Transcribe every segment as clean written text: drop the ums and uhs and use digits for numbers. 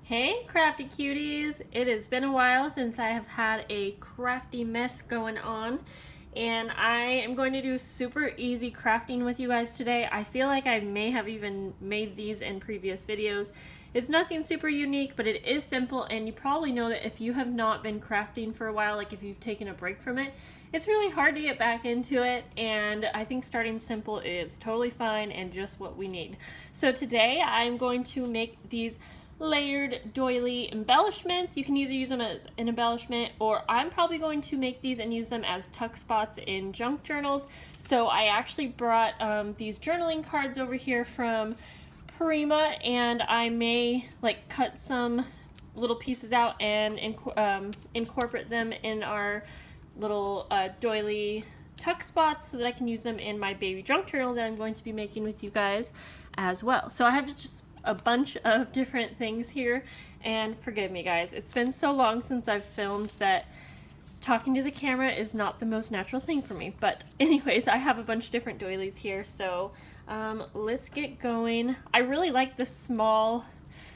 Hey crafty cuties! It has been a while since I have had a crafty mess going on, and I am going to do super easy crafting with you guys today. I feel like I may have even made these in previous videos. It's nothing super unique, but it is simple, and you probably know that if you have not been crafting for a while, like if you've taken a break from it, it's really hard to get back into it, and I think starting simple is totally fine and just what we need. So today I'm going to make these layered doily embellishments. You can either use them as an embellishment, or I'm probably going to make these and use them as tuck spots in junk journals. So I actually brought these journaling cards over here from Prima, and I may like cut some little pieces out and incorporate them in our little doily tuck spots so that I can use them in my baby junk journal that I'm going to be making with you guys as well. So I have just a bunch of different things here, and forgive me guys, it's been so long since I've filmed that talking to the camera is not the most natural thing for me. But anyways, I have a bunch of different doilies here, so let's get going. I really like the small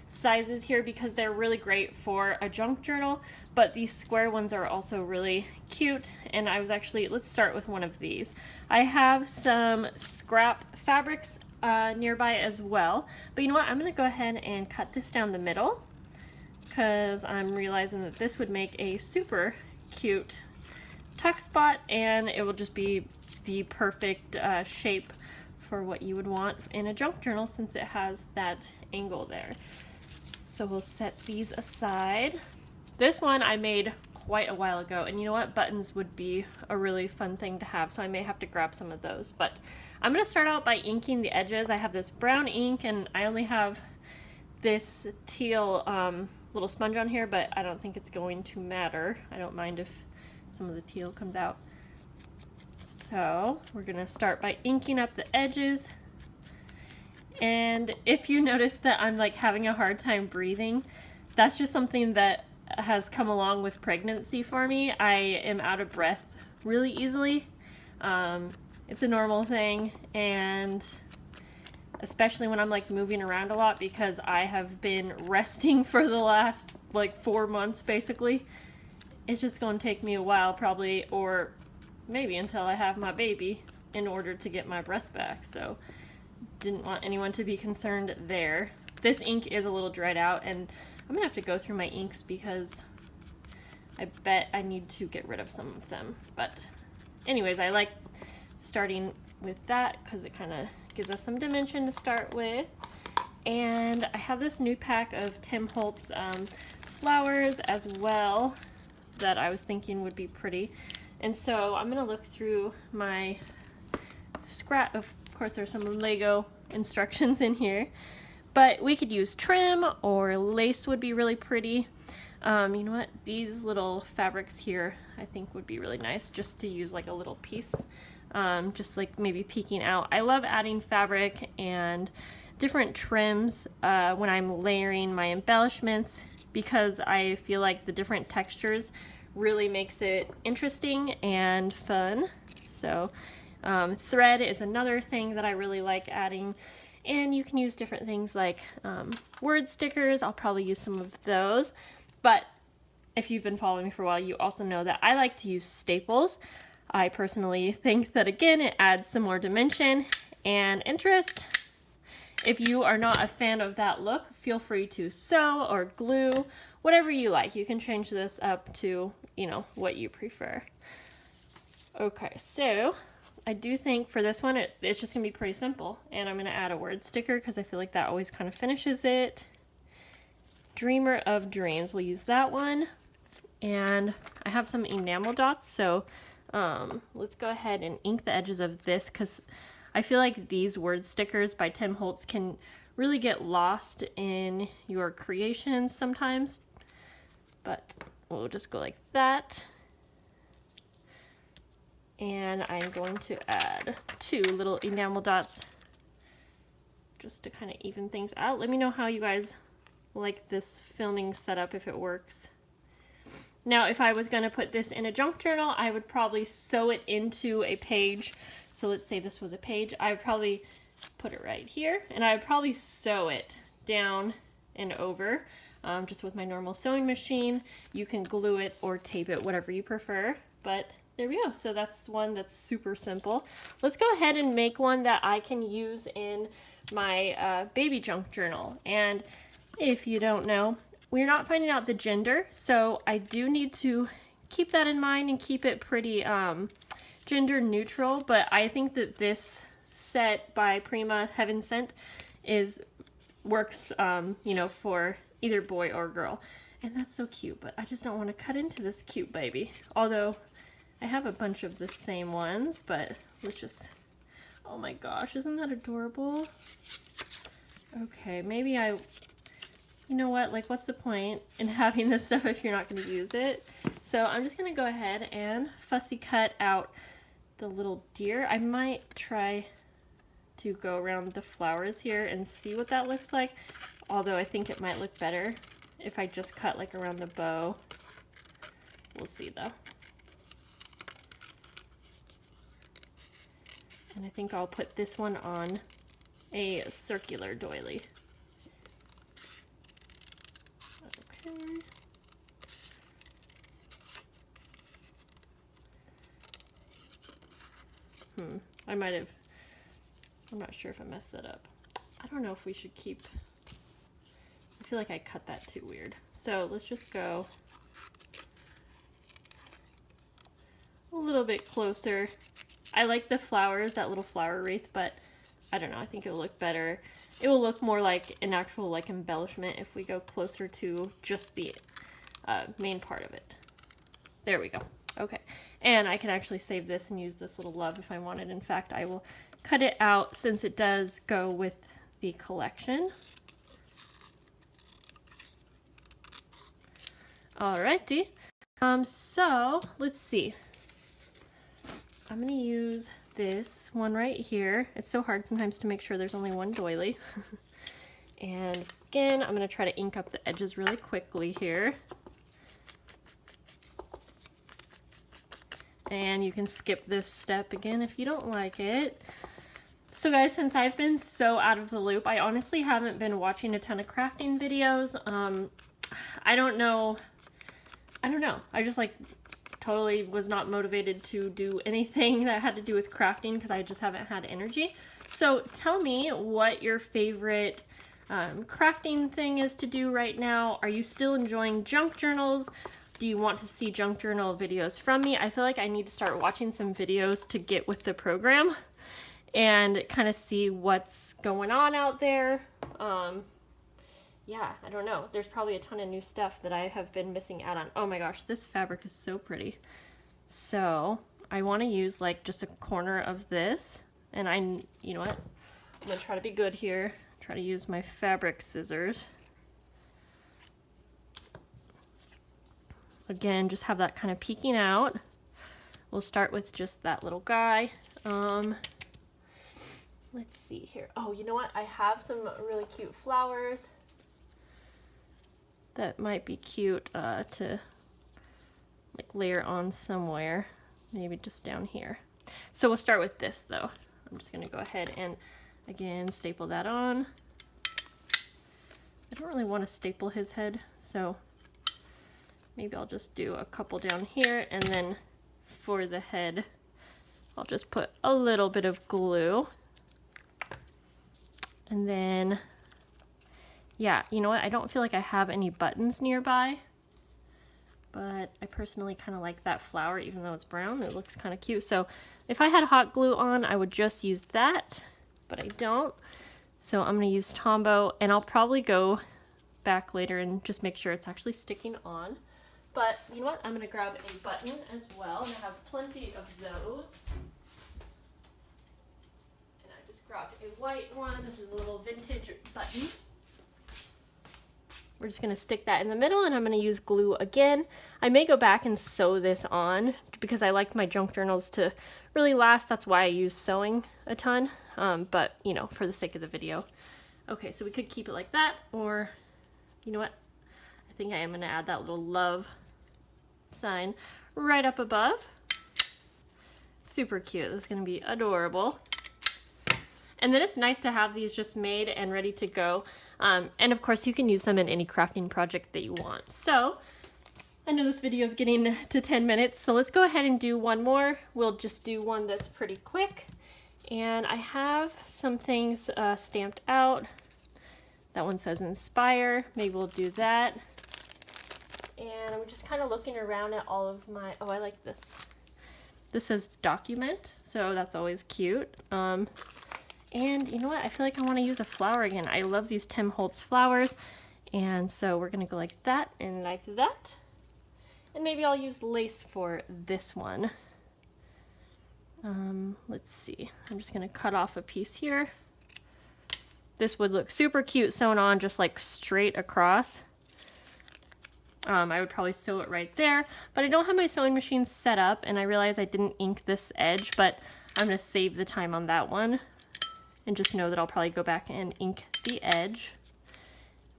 sizes here because they're really great for a junk journal, but these square ones are also really cute. And I was actually, let's start with one of these. I have some scrap fabrics nearby as well, but you know what, I'm gonna go ahead and cut this down the middle because I'm realizing that this would make a super cute tuck spot, and it will just be the perfect shape for what you would want in a junk journal since it has that angle there. So we'll set these aside. This one I made quite a while ago, and you know what, buttons would be a really fun thing to have, so I may have to grab some of those. But I'm going to start out by inking the edges. I have this brown ink, and I only have this teal little sponge on here, but I don't think it's going to matter. I don't mind if some of the teal comes out. So we're going to start by inking up the edges. And if you notice that I'm like having a hard time breathing, that's just something that has come along with pregnancy for me. I am out of breath really easily. It's a normal thing, and especially when I'm like moving around a lot, because I have been resting for the last like 4 months basically. It's just going to take me a while probably, or maybe until I have my baby, in order to get my breath back. So didn't want anyone to be concerned there. This ink is a little dried out, and I'm gonna have to go through my inks because I bet I need to get rid of some of them. But anyways, I like starting with that because it kind of gives us some dimension to start with. And I have this new pack of Tim Holtz flowers as well that I was thinking would be pretty. And so I'm gonna look through my scrap. Of course, there's some Lego instructions in here, but we could use trim or lace would be really pretty. You know what? These little fabrics here I think would be really nice just to use like a little piece, just like maybe peeking out. I love adding fabric and different trims when I'm layering my embellishments because I feel like the different textures really makes it interesting and fun. So thread is another thing that I really like adding, and you can use different things like word stickers. I'll probably use some of those, but if you've been following me for a while, you also know that I like to use staples. I personally think that, again, it adds some more dimension and interest. If you are not a fan of that look, feel free to sew or glue, whatever you like. You can change this up to, you know, what you prefer. Okay, so I do think for this one, it's just gonna be pretty simple, and I'm gonna add a word sticker because I feel like that always kind of finishes it. Dreamer of Dreams, we'll use that one. And I have some enamel dots, so let's go ahead and ink the edges of this because I feel like these word stickers by Tim Holtz can really get lost in your creations sometimes, but we'll just go like that. And I'm going to add 2 little enamel dots just to kind of even things out. Let me know how you guys like this filming setup, if it works. Now, if I was going to put this in a junk journal, I would probably sew it into a page. So let's say this was a page. I would probably put it right here, and I would probably sew it down and over. just with my normal sewing machine. You can glue it or tape it, whatever you prefer, but there we go. So that's one that's super simple. Let's go ahead and make one that I can use in my baby junk journal. And if you don't know, we're not finding out the gender, so I do need to keep that in mind and keep it pretty gender neutral, but I think that this set by Prima, Heaven Sent, works, you know, for either boy or girl. And that's so cute, but I just don't want to cut into this cute baby. Although I have a bunch of the same ones, but let's just, oh my gosh, isn't that adorable? Okay, maybe you know what, like what's the point in having this stuff if you're not going to use it? So I'm just going to go ahead and fussy cut out the little deer. I might try to go around the flowers here and see what that looks like, although I think it might look better if I just cut like around the bow. We'll see though. And I think I'll put this one on a circular doily. Okay. I'm not sure if I messed that up. I don't know if we should keep, I feel like I cut that too weird. So let's just go a little bit closer. I like the flowers, that little flower wreath, but I don't know, I think it will look better. It will look more like an actual like embellishment if we go closer to just the main part of it. There we go. Okay, and I can actually save this and use this little love if I wanted. In fact, I will cut it out since it does go with the collection. Alrighty, so let's see. I'm gonna use this one right here. It's so hard sometimes to make sure there's only one doily. And again, I'm gonna try to ink up the edges really quickly here. And you can skip this step again if you don't like it. So guys, since I've been so out of the loop, I honestly haven't been watching a ton of crafting videos. I don't know. I just like totally was not motivated to do anything that had to do with crafting because I just haven't had energy. So tell me what your favorite crafting thing is to do right now. Are you still enjoying junk journals? Do you want to see junk journal videos from me? I feel like I need to start watching some videos to get with the program and kind of see what's going on out there. Yeah, I don't know. There's probably a ton of new stuff that I have been missing out on. Oh my gosh, this fabric is so pretty. So I want to use like just a corner of this, and you know what? I'm gonna try to be good here. Try to use my fabric scissors. Again, just have that kind of peeking out. We'll start with just that little guy. Let's see here. Oh, you know what? I have some really cute flowers that might be cute to like layer on somewhere. Maybe just down here. So we'll start with this though. I'm just gonna go ahead and again staple that on. I don't really want to staple his head, so maybe I'll just do a couple down here, and then for the head, I'll just put a little bit of glue. And then, yeah, you know what? I don't feel like I have any buttons nearby, but I personally kind of like that flower, even though it's brown. It looks kind of cute. So if I had hot glue on, I would just use that, but I don't. So I'm going to use Tombow, and I'll probably go back later and just make sure it's actually sticking on. But you know what? I'm going to grab a button as well, and I have plenty of those. And I just grabbed a white one. This is a little vintage button. We're just going to stick that in the middle, and I'm going to use glue again. I may go back and sew this on because I like my junk journals to really last. That's why I use sewing a ton, but you know, for the sake of the video. Okay, so we could keep it like that, or you know what? I think I am going to add that little love sign right up above. Super cute. This is going to be adorable. And then it's nice to have these just made and ready to go. And of course you can use them in any crafting project that you want. So I know this video is getting to 10 minutes, so let's go ahead and do one more. We'll just do one that's pretty quick. And I have some things stamped out. That one says inspire. Maybe we'll do that. And I'm just kind of looking around at all of my, oh, I like this. This says document, so that's always cute. And you know what? I feel like I want to use a flower again. I love these Tim Holtz flowers. And so we're going to go like that and like that. And maybe I'll use lace for this one. Let's see. I'm just going to cut off a piece here. This would look super cute sewn on just like straight across. I would probably sew it right there, but I don't have my sewing machine set up, and I realize I didn't ink this edge, but I'm going to save the time on that one and just know that I'll probably go back and ink the edge.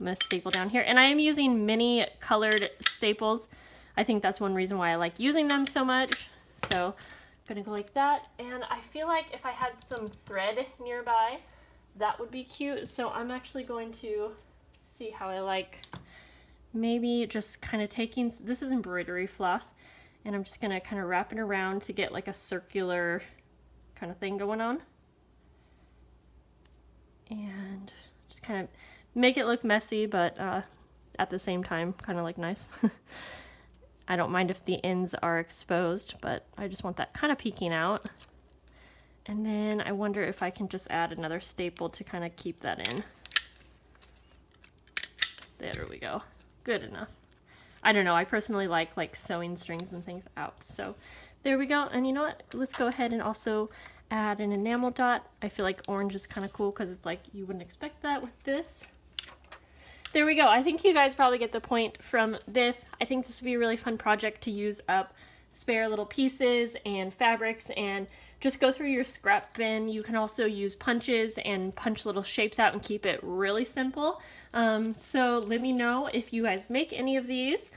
I'm going to staple down here, and I am using mini colored staples. I think that's one reason why I like using them so much. So I'm going to go like that, and I feel like if I had some thread nearby, that would be cute. So I'm actually going to see how I like maybe just kind of taking, this is embroidery floss, and I'm just going to kind of wrap it around to get like a circular kind of thing going on. And just kind of make it look messy, but at the same time kind of like nice. I don't mind if the ends are exposed, but I just want that kind of peeking out. And then I wonder if I can just add another staple to kind of keep that in. There we go. Good enough. I don't know, I personally like sewing strings and things out. So there we go. And you know what? Let's go ahead and also add an enamel dot. I feel like orange is kind of cool because it's like you wouldn't expect that with this. There we go. I think you guys probably get the point from this. I think this would be a really fun project to use up spare little pieces and fabrics and just go through your scrap bin. You can also use punches and punch little shapes out and keep it really simple. So let me know if you guys make any of these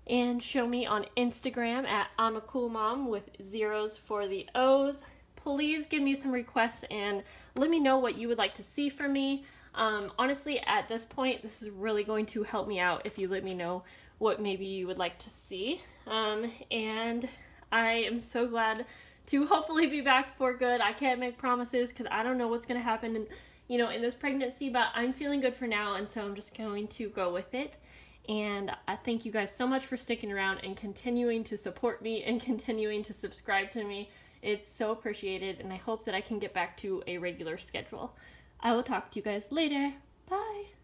and show me on Instagram at I'm a cool mom with zeros for the O's. Please give me some requests and let me know what you would like to see from me. Honestly, at this point, this is really going to help me out if you let me know what maybe you would like to see. And I am so glad to hopefully be back for good. I can't make promises because I don't know what's going to happen in this pregnancy, but I'm feeling good for now, and so I'm just going to go with it. And I thank you guys so much for sticking around and continuing to support me and continuing to subscribe to me. It's so appreciated, and I hope that I can get back to a regular schedule. I will talk to you guys later. Bye!